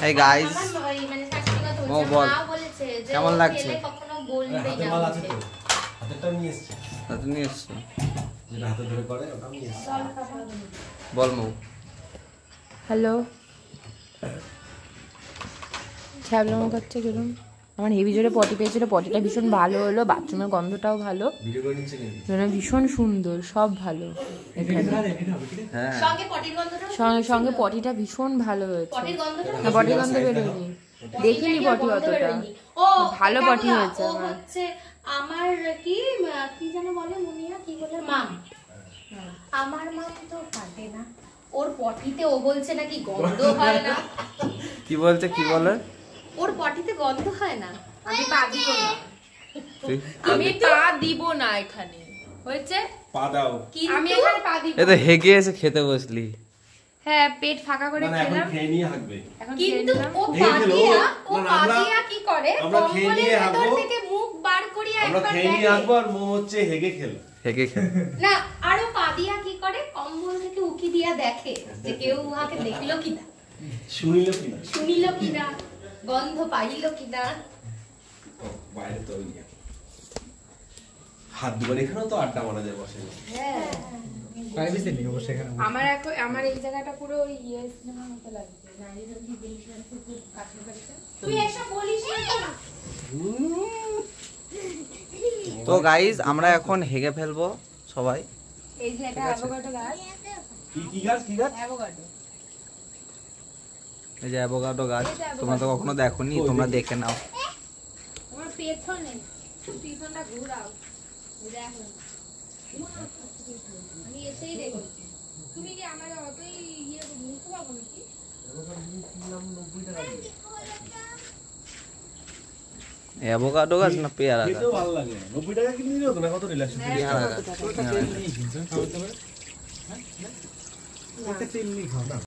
এই গাইস ও বল কেমন লাগছে? বল মৌ। হ্যালো, ছ্যাবলামো করছে কিরম? আমার হেভি জোরে পটি পেয়েছিল, পটিটা ভীষণ ভালো হলো, বাথরুমের গন্ধটাও ভালো, ভীষণ সুন্দর, সব ভালো। সঙ্গে সঙ্গে পটিটা ভীষণ ভালো হয়েছে। পটির গন্ধ বেরোয়নি, দেখিনি পটি অতটা ভালো পটি হয়েছে। আমার কি কি যেন বলে মুনিয়া, কি বলে মাম, আমার মাম তো কাটে না, ওর পটিতে ও বলছে নাকি গন্ধ হয় না। কি বলছে, কি বলে? ওর পটিতে গন্ধ হয় না। আমি পা দিব না, আমি পা দিব না এখানে, হয়েছে পা দাও। আমি এখানে পা দিব। এ তো হেগে এসে খেতে বসলি। হ্যাঁ, পেট ফাঁকা করে খেলাম, খেয়ে নিয়ে হাঁকবে। কিন্তু ও পা দিয়া কি করে, কম্বলের ভেতর থেকে মুখ বার করিয়া একবার আমরা খেয়ে নিয়ে হাঁকবো, আর মো হচ্ছে হেগে খেলো। হেগে খেলো না, আরো পা দিয়া কি করে, কম্বল থেকে উকি দিয়া দেখে যে কেউ উহাকে দেখলো কিনা, শুনিল কিনা, গন্ধ পাইল কিনা। বাইরে তো হাত দুবার এখানেও তো আড্ডা মারা যায় বসে। আমার এই জায়গাটা পুরো ইয়ে সিনেমার মতো লাগছে। তুই এসব বলিস না। তো গাইস আমরা এখন হেগে ফেলবো সবাই। এই যে এটা অ্যাভোকাডো গাছ। কি গাছ? কি গাছ? অ্যাভোকাডো। এই যে অ্যাভোকাডো গাছ, তোমরা তো কখনো দেখোনি, তোমরা দেখে নাও। আমার পেছনে পিছনটা ঘুরাও, দেখো আমি এসেই দেখছি। তুমি কি আমার অতই ইয়ে মুখ পাবো নাকি? অ্যাভোকাডো গাছ না পেয়ারা গাছ? খেতেও ভালো লাগে। 90 টাকা কিনে দিলে হতো না, কত রিল্যাক্স। পেয়ারা গাছ। খাওয়াতে পারে।